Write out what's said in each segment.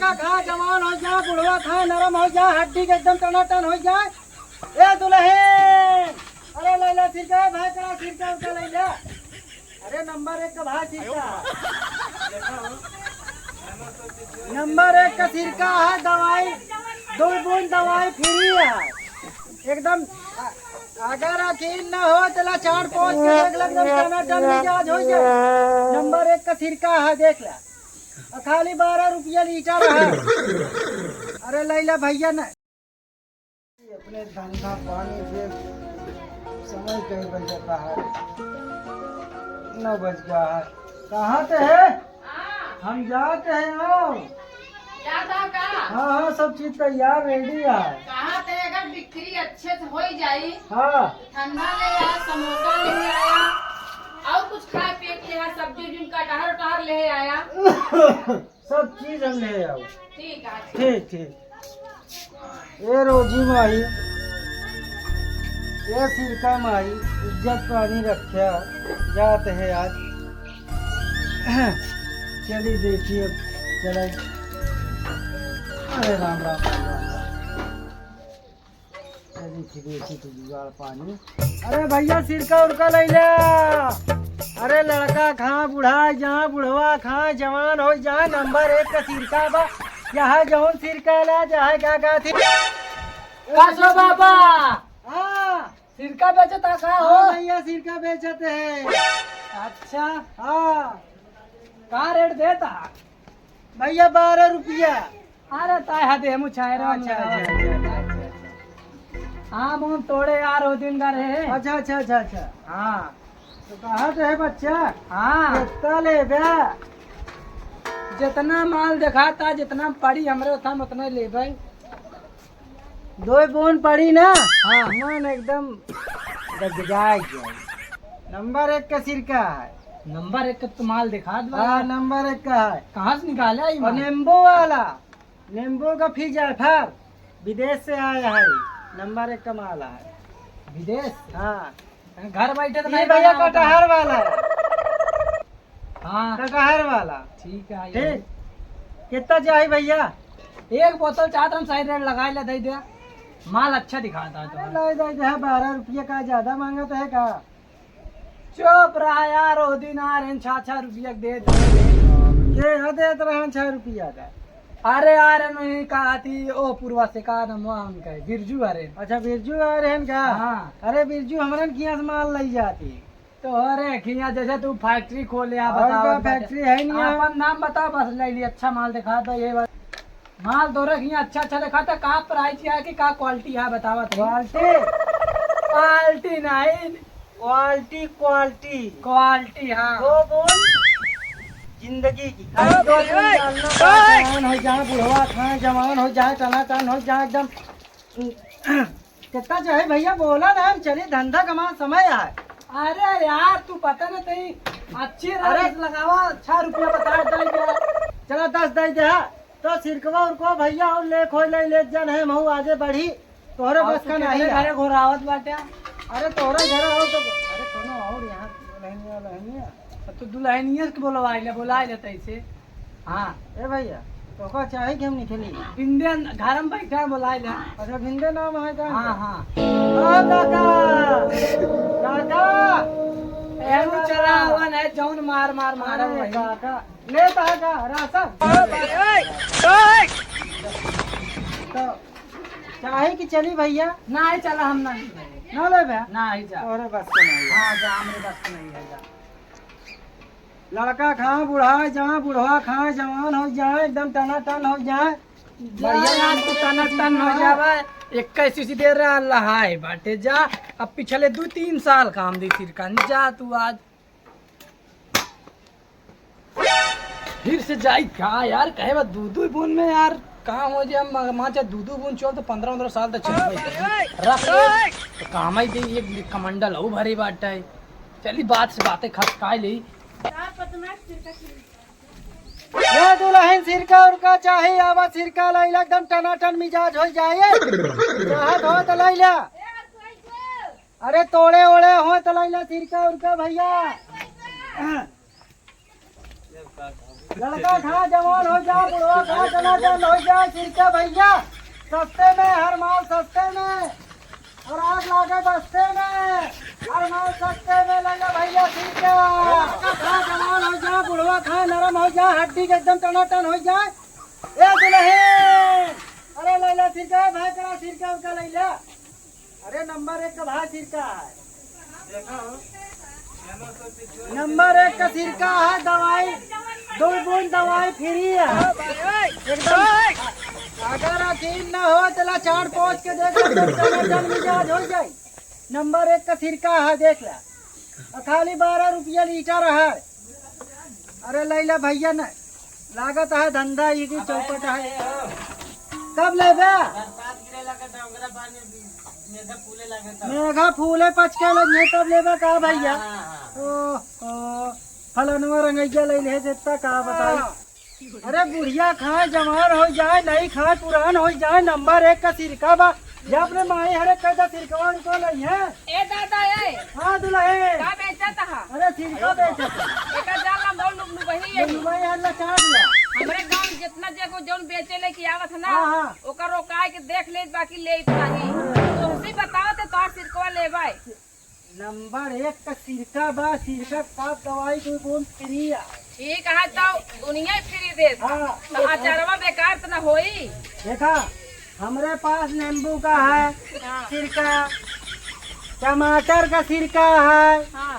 लड़का खा जवान हो जा, बुढ़वा खा नरम हो जा, हड्डी के एकदम टनाटन हो जाए। ए दुल्हन, अरे लैला सिरका भाई करा सिरका उसका लैला। अरे नंबर 1 का भाई सिरका, नंबर 1 का सिरका है। दवाई 2 बूंद दवाई फ्री है एकदम। अगर यकीन न हो चला 4-5 के देख लग टनाटन मिजाज हो जाए। नंबर 1 का सिरका है, देख ला। खाली 12 रुपया लीटर है। अरे लैला भैया न अपने धंधा पानी से समय कहीं बज जाता है। 9 बज गया है। कहाँ पे है? हम जाते हैं। आओ। हाँ हाँ सब चीज तैयार रेडी है। कहाँ थे? अगर बिक्री अच्छे से हो ही जाई। हाँ ठंडा ले आया, समोसा ले आया, और कुछ खाए पिए के यहाँ सब्जी उब्जी कटहर ले आया। सब चीज हम ले आओ। ठीक है। ठीक ठीक। ये रोजी माही, ये सिरका माही, इज्जत पानी रखा जाते है आज। चलिए देखिए चले। अरे राम राम राम राम राम। देखी तो जुगाड़ पानी। अरे भैया सिरका उड़का ले ले। अरे लड़का खा बुढ़ा जहाँ, बुढ़वा खा जवान हो जहाँ, नंबर 1 का सिरका बा। यहाँ जौन सिरका ला जहाँ क्या थी कासो बाबा, हाँ सिरका बेचता का हो? भैया सिरका बेचते हैं। अच्छा, हाँ का रेट देता? भैया 12 रुपया। अरे ताय हदे मुछाए रे। अच्छा। हाँ मुँह तोड़े यार हो दिन का रहे। अच्छा। हाँ तो कहाँ से है बच्चा? हाँ, कितना ले बे? जितना माल देखा था, जितना पड़ी हमरे था उतना ले भाई। 2 बूंद पड़ी ना। हाँ मन एकदम गदगदा गया। नंबर 1 का सिरका है। नंबर 1 का तो माल दिखा दो। हाँ नंबर 1 का है। कहाँ से निकाला ये और माल? नींबू वाला, नींबू का फिर विदेश से आया है। नंबर 1 का माल है। विदेश? हाँ घर बैठे तो ये नहीं भैया बना होता। कटहर वाला है। हाँ कटहर वाला। ठीक है। ठीक। कितना चाहिए भैया? एक बोतल चाहता हम सही रेट लगा ले दे दिया। माल अच्छा दिखाता है तो। 12 रुपया का ज्यादा मांगा तो है का? चुप रहा यार, ओ दिन आ रहे 6 रुपया दे दे। ये देत रहे 6 रुपया का। अरे यार नहीं कहा थी ओ पूर्वा से का नाम उनका है, बिरजू। अरे अच्छा बिरजू आ रहे हैं का? हाँ। अरे बिरजू हमारे किया से माल ली जाती। तो अरे खिया जैसे तू फैक्ट्री खोले आ, और बताओ का फैक्ट्री है नहीं है? अपन नाम बता बस ले ली। अच्छा माल दिखा दो। ये बात माल दो रखिए अच्छा दिखा था। का प्राइस है कि का क्वालिटी है बतावा। क्वालिटी क्वालिटी नहीं, क्वालिटी। हाँ 2 बूंद जिंदगी की। 2 बूंद डालना जवान हो जाए, बुढ़वा खाए जवान हो जाए, टनाटन हो जाए एकदम। कितना चाहे भैया बोला ना, हम चलिए धंधा कमा समय है। अरे यार तू पता ना तेरी अच्छी रेट लगावा। 6 रुपया बता दे दिया। चला 10 दे दे। तो सिरकवा उनको भैया और ले खोल ले जन है महू आगे बढ़ी। तोहरे बस का नहीं है। घरे घोरावत बाटे। अरे तोहरे घर आओ तो अरे कोनो और यहाँ दुल्हनिया तो दुल्हनिया के बोला लेते ऐसे। हाँ ए भैया तो का चाहे कि हम निकली? इंडियन घर में बैठा बोला ले। अच्छा भिंदे नाम है का? हाँ ओ काका एनु चला हुआ है जौन मार अरे काका ले का रासा। तो चाहे कि चली भैया? ना ही चला हम ना ले भैया ना ही जा। तोहरे बस का नहीं है। हाँ जा, मेरे बस का नहीं है जा। लड़का खा बुढ़ा जहाँ, बुढ़वा खा जवान हो जाए, एकदम टनाटन हो जाए। बढ़िया यार तू टन हो जावे। 21 सीसी दे रहा अल्लाह है बाटे। जा अब पिछले 2-3 साल काम दी सिरका जा तू आज फिर से जाई का यार कहे बा दूध बूंद में यार काम हो जाए। माँ चाहे दूध बूंद चल तो 15-15 साल तक चल रख ले तो काम ही दे। एक कमंडल हो भरी बात है। चली बात से बातें खसकाए ली। ये दुल्हन सिरका उरका चाहे आवा सिरका लैला एकदम टनाटन मिजाज हो जाए। चाहत हो तो लैला। अरे तोड़े ओड़े हो तो लैला सिरका उरका भैया। लड़का खा जवान हो जाओ, बुढ़वा खा टनाटन हो जाए। सिरका भैया सस्ते में, हर माल सस्ते में, और आग लागे बस्ते में, हर माल सस्ते में लगे भैया। सिरका खा जवान हो जाए, बुढ़वा खा नरम हो जाए, हड्डी के एकदम टनाटन हो जाए। ए दुल्हन, अरे लैला सिरका भाई, तेरा सिरका उनका लैला। अरे नंबर 1 का भाई सिरका है, नंबर 1 का सिरका है। दवाई 2 बूंद दवाई फ्री है एकदम। अगर यकीन न हो चला 4 पहुँच के देख जल मिजाज हो जाए। नंबर 1 का सिरका है, देख ला। और खाली 12 रुपया लीटर है। अरे लैला भैया न लागत है धंधा ये की चौपट है। कब लेगा? मेघा फूले 5 के लगे तब लेबा का भैया। ओ फलनवा रंगैया ले ले देता का बताई। अरे बुढ़िया खाए जवान हो जाए, नहीं खाए पुरान हो जाए। नंबर 1 का सिरका बा। ये अपने माई हरे कहता सिरकवा उनको नहीं है। ए दादा ए हाँ दुल्हे का बेचत हा? अरे सिरका बेचत एका जाला मोल नुक वही है। दुल्हे हल्ला चाट लिया। हमरे गांव में जितना जगह जौन बेचे ले की आवत है ना, हाँ, हाँ। ओकर रोकाए के देख ले, बाकी ले नहीं। तुमसे बताओ ते तोर सिरकवा लेबै। नंबर 1 का सिरका बा। सिरका का दवाई 2 बूंद फ्री है। ठीक है तो दुनिया फ्री दे। हाँ। तो अचारवा बेकार तो ना होई। देखा हमरे पास नींबू का है हाँ। सिरका, टमाटर का सिरका है, हां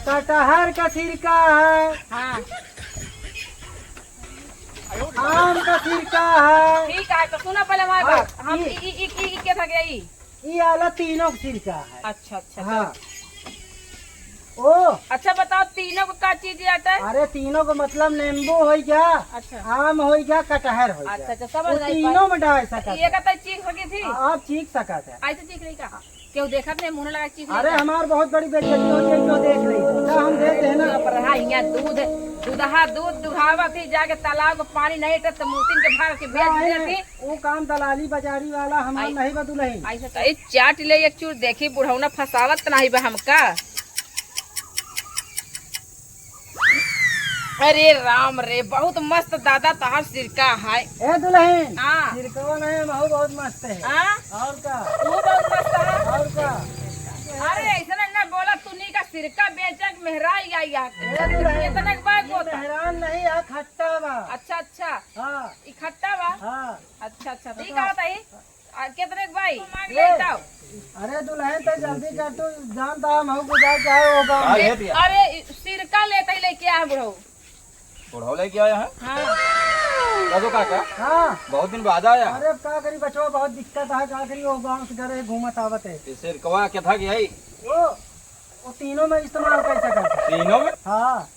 कटहर का सिरका है, हां आम का सिरका है। ठीक है तो सुना पहले हमारी हाँ, बात। हम ये- ई क्या था गया ई? ये वाला तीनों का सिरका है। अच्छा अच्छा हाँ। ओ अच्छा बताओ तीनों को क्या चीज आता है? अरे तीनों का मतलब नींबू हो गया, अच्छा आम हो गया, कटहर हो अच्छा गया। अच्छा वो समझ गई। तीनों में डाल सकते ये कहता चीख सकी थी। आप चीख सकते हैं। ऐसे चीख रही का क्यों देखत नहीं मुंह लगा चीख अरे हमार बहुत बड़ी बेइज्जती हो जाए क्यों देख रही हो? हम देते हैं ना। पर रहा यहाँ दूध दूध दुहावा थी, जाके तालाब को पानी नहीं तो मूर्तिन के भाग के भेज दिए थी। वो काम दलाली बाजारी वाला हमार नहीं बदुलही। ऐसे तो चाट ले एक चूर देखी बुढ़ौना फसावत नहीं बा हमका। अरे राम रे बहुत मस्त दादा तहार सिरका है। ए दुल्हन हाँ सिरकवा नहीं महू बहुत मस्त है। हाँ और का तू बहुत मस्त है। और का अरे ऐसा ना बोला तूनी का सिरका बेचक मेहराई आई इतना बात होता। हैरान नहीं है, खट्टा बा। अच्छा अच्छा हाँ इकट्ठा बा। हाँ। अच्छा अच्छा ठीक है बताइए कितने के भाई मांग ये। लेता हूँ। अरे दुल्हन तो जल्दी कर, तू जानता महू को जाए चाहे होगा। अरे सिरका लेता ही लेके आया बुढ़ऊ। बुढ़ाऊ लेके आया है हाँ तो काका हाँ बहुत दिन बाद आया। अरे अब का करी बचवा, बहुत दिक्कत है। का करी वो गाँव से घर घूमत आवत है। सिरकवा क्या था कि है वो तीनों में इस्तेमाल कर सकते हैं। तीनों में हाँ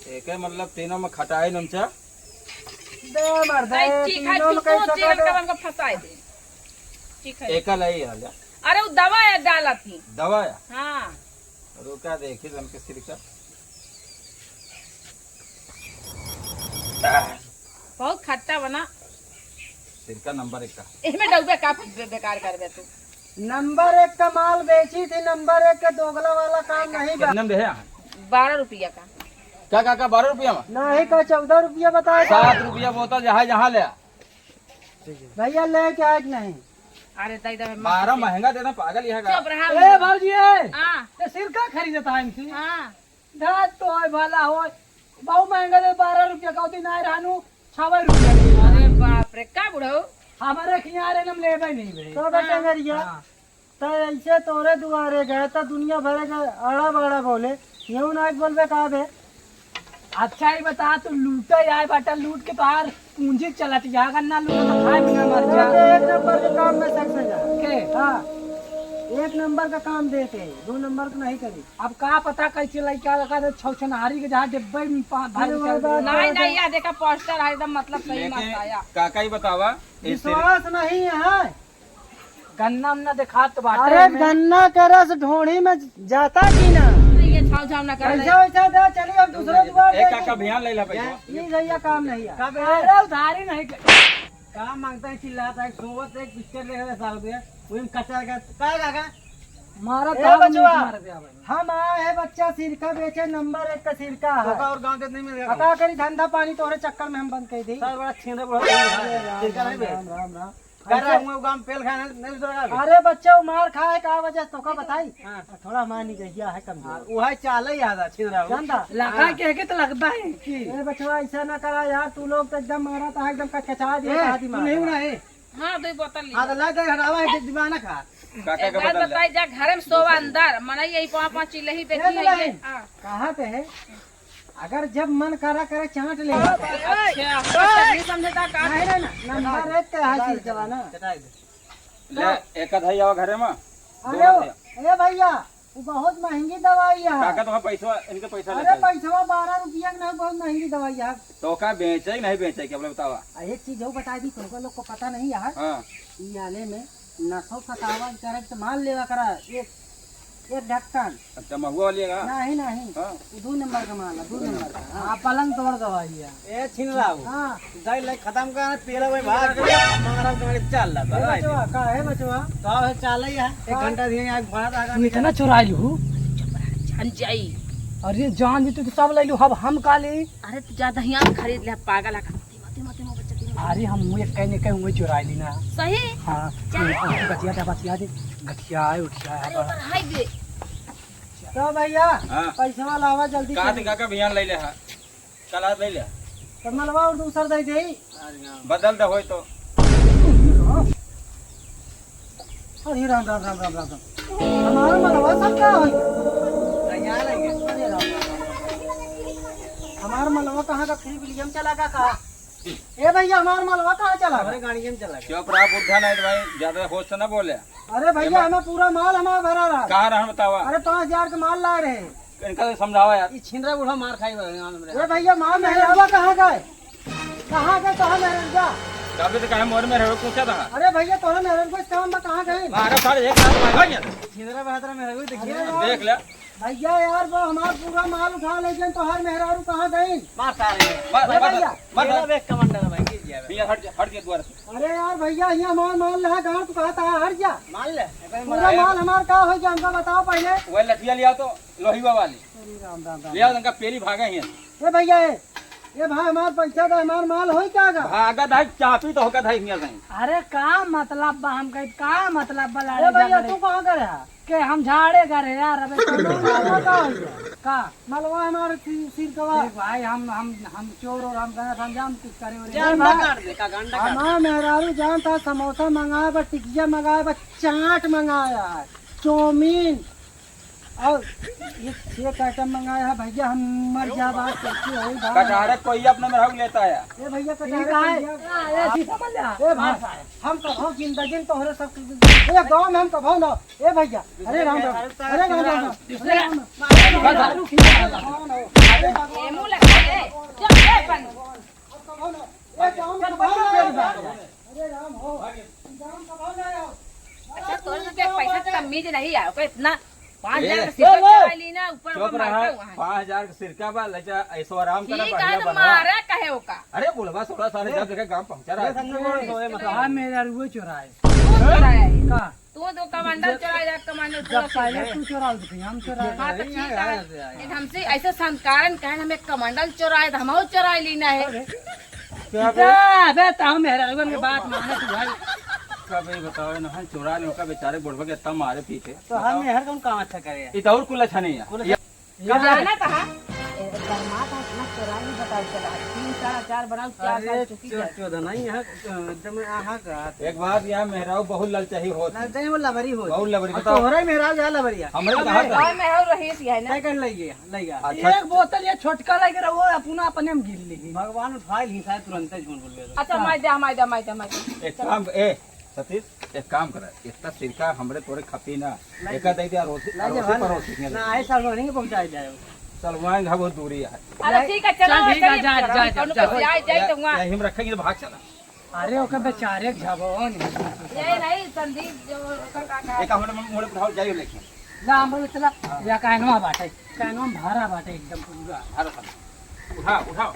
एक है मतलब तीनों में खटाई नमचा दे मर दे, चीखा तीनों में कर चुको सकते हैं। हमको फंसाए दे। चीखा एक लाई है अरे वो दवा है डाला थी। दवा है हाँ रुका देखी हमके सिरका बहुत खट्टा बना। सिरका नंबर 1 का इसमें डूबे का बेकार कर दे तू। नंबर 1 का माल बेची थी। नंबर 1 का दोगला वाला काम नहीं बा। कितने में है 12 रुपया का। क्या काका 12 रुपया में नहीं का 14 रुपया बताया। 7 रुपया बोतल जहाँ जहाँ ले भैया ले के आए कि नहीं? अरे दई दे 12 महंगा देना पागल यह चुप रहा। ए भाजी ए हाँ ये सिरका खरीदता है इनसे हाँ धात तो है भला हो बहुत महंगा दे 12 रुपया का दिन आए रहनु 6 रुपया के। अरे बाप रे का बुढ़ऊ। हमारे खियारे हम लेबे नहीं बे। तो बेटा मेरिया तो ऐसे तोरे दुआरे गए तो दुनिया भरे का अड़ा बड़ा बोले, यूं ना बोलबे का बे। अच्छा ही बता तू लूटा आए बाटा लूट के बाहर पूंजी चलत जाएगा ना लूटा तो खाए बिना मर तो जा एक नंबर के काम में सक्सेस है। के। हाँ 1 नंबर का काम देते, 2 नंबर को नहीं करी। अब का पता कैसे लड़का लगा छौछनहारी के जहाँ डिब्बे में भारी चल रही है। नहीं नहीं यार देखा पोस्टर है एकदम मतलब सही मत लेकिन आया। काका ही बतावा इस विश्वास नहीं है। गन्ना उन्ना देखा तो बाटे अरे में। गन्ना का रस ढोणी में जाता कि ना? ये छाव छाव ना कर ऐसा वैसा दे, चलिए अब दूसरे दुआर एक देखें। काका अभियान ले ला पैसा ये भैया काम नहीं है। अरे उधारी नहीं कर- काम मांगता है, चिल्लाता है, सोवत एक पिक्चर लेकर साल गया वही कचरा का काका मारा ए था बचवा, मार दिया भाई। हम आए हैं बच्चा सिरका बेचे, नंबर 1 का सिरका है। और गांव के नहीं मिलेगा पता करी धंधा पानी तोहरे चक्कर में हम बंद कर दी। सर बड़ा छीन बड़ा सिरका नहीं राम राम राम। कर रहा हूं गांव पेल खाने नहीं उतरेगा अरे बच्चा वो मार खाए का वजह तो का बताई। थोड़ा मानी गया है कमजोर। वो है चाल ही आधा छीन रहा हूं जानता लगा के तो लगता है कि ए बचवा ऐसा ना करा यार, तू लोग तो एकदम मारा था, एकदम कचकचा दिया था दिमाग। नहीं उड़ा है हाँ 2 बोतल ली। हां तो लाग हटावा है दीवाना खा काका एक का बात बदल बताई, जा घर में सोवा अंदर मना यही 5-5 चिल्ले ही बेची है ये। हाँ। कहाँ पे है? अगर जब मन करा करे चाट लेगा। अच्छा नहीं समझता का नहीं ना नंबर 1 का है सिरका ना। ले एक आधा आवा घरे में अरे ए भैया वो बहुत महंगी दवाई है। काका तो पैसा इनके पैसा अरे लेता है पैसा 12 रुपया का नहीं, बहुत महंगी दवाई है। तो का बेचे नहीं बेचे क्या बोले बतावा एक चीज वो बता दी, तुमको लोग को पता नहीं है। हां ई आले में नसो सतावा करके माल लेवा करा एक ढक्कन। अच्छा महुआ वालीगा नहीं नहीं हां 2 नंबर का माल है, 2 नंबर का। हाँ पलंग तोड़ दवाई है। ए छीन रहा हूं हाँ जाई ले खत्म कर पेला भाई भाग हमारा तुम्हारे चल रहा ए बचवा का है बचवा? तो है चाल ही है 1 घंटा दिए आज भाड़ा तू इतना चुरा लू। जान जाई। अरे जान जी तू तो सब ले लू, अब हम का ले। अरे तू ज्यादा यहाँ खरीद ले पागल है। अरे हम मुझे कहने कहीं वही चुरा ली ना। सही। हाँ बतिया दे गठिया है उठिया अरे है। ऊपर हाई दे। तो भैया हाँ। पैसा लावा जल्दी का से। दिन काका बियान ले ले हा कल आज ले ले तो मलवा और दूसर दे दे। बदल दे होय तो अरे राम राम राम राम राम राम। हमारा मलवा सब का होई? यहाँ लेंगे अरे राम राम राम। हमारा मलवा कहाँ का? फ्री विलियम चला का कहा? ए भैया हमारा मलवा कहाँ चला? हमारे गाड़ी में चला क्यों पर आप बुद्धा नहीं भाई ज्यादा होश से ना बोले अरे भैया हमें पूरा माल हमारा भरा रहा। कहाँ रहा बतावा अरे 5000 का माल ला रहे। इनका तो समझावा यार छिंदरा बूढ़ा मार खाई ए भैया माल मेहराबा कहाँ गए? कहाँ गए? कहाँ मेहराबा? कभी तो कहे मोर में रहो पूछा था अरे भैया तोरा मेहराबा इस काम में कहाँ गए? मारा सारे एक लाख भाग गया छिंदरा बहादुर में रहो अरे देख ले भैया यार वो हमारा पूरा माल उठा लेकिन तो हर मेहरारू कहाँ गई? मार सारे भैया बेक कमांडर भाई कीजिए भैया हट गया द्वार से अरे यार भैया यहाँ माल माल लगा गाँव तू कहता है हट जा। मान ले पूरा माल हमारा का हो गया हमको बताओ पहले। वही लठिया लिया तो लोहिवा वाली अरे राम राम राम। लिया उनका पेली भागा ही ए भैया ये भाई हमारा पैसा का हमारा माल हो क्या गा? भागा था चापी तो होगा था हिंगा नहीं अरे का मतलब बा हम कहे का मतलब बा अरे भैया तू कहाँ करे है? के हम झाड़े करे यार। अबे मलवा का हो गया? का मलवा हमारे सिर कवा। भाई हम चोर और हम गए हम कुछ करे हमारा मेहरारू जान था समोसा मंगाया बा, टिकिया मंगाया बा, चाट मंगाया है, चाउमीन और ये 6 आइटम मंगाया है। भैया हम मर जा बात कैसी है भाई? कटारे कोई अपने में रह लेता है ए भैया ठीक है ये समझ जा। ए भाई हम कभो जिंदगी में तोहरे सब ए गांव में हम कभो ना। ए भैया अरे राम राम। अरे राम राम। अरे राम राम। ये मुंह लगा ले। चल ले पन। ए गांव में कभो ना। अरे राम हो गांव में कभो ना आओ। अच्छा तोरे के पैसा तमीज नहीं है कोई इतना 5000 का सिरका चढ़ा ली ना ऊपर चुप वो रहा मारता वहाँ। 5000 का सिरका बा लजा ऐसो आराम करा ठीक बढ़िया है तो बना मारा कहे होका। अरे बोलवा सोड़ा सारे जब देखे गांव पहुंचा रहा है हाँ मेरा रुए चुराए तू चुराया का तू तो कमांडर चुराया कमांडर जब पहले तू चुरा तो हम चुराए। हाँ तो ठीक है लेकिन हमसे ऐसे संस्कारण कहन हमें कमंडल चुराए तो हम चुरा लेना है। अबे तो मेरा रुए की बात माने तू भाई। भाई बताओ ना हम चुरा ले का बेचारे बुढ़वा के इतना मारे पीछे तो हम हर कौन काम अच्छा करे? ये तो और कुल अच्छा नहीं है कब जाना कहा एक बात यहाँ मेहराऊ बहुत ललचाही होत है। लबरी हो बहुत लबरी बताओ तोहरा मेहरारू जा लबरिया हमरे तो कहा था और मैं और रहीस है ना कर लइगे अच्छा एक बोतल ये छोटका लगे रहो अपना अपने में गिर ली। भगवान उठाई ही शायद तुरंत झूठ बोल गए। अच्छा मैं एक काम ए सतीश एक काम कर इतना सिरका हमरे तोरे खपी ना एक दे दिया रोटी परोसी ना ऐसा नहीं पहुंचाई जाए। चल वहाँ घा बहुत दूरी है अरे ठीक है चलो चल, ठीक है, जा, जा, जा, जा। जाए तो वहाँ यही में रखेंगे तो भाग चला अरे ओके बेचारे झबोन ये नहीं संदीप जो काका एक हमरे मोड़े पर हाल जाइए लेकिन ला हम चला या कहनवा बाटे कहनवा भारा बाटे एकदम पूरा उठा उठाओ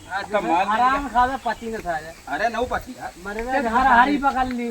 आज का माल आराम खावे पति न था। अरे नौ पची यार मरे ते घर हारी पकड़ ली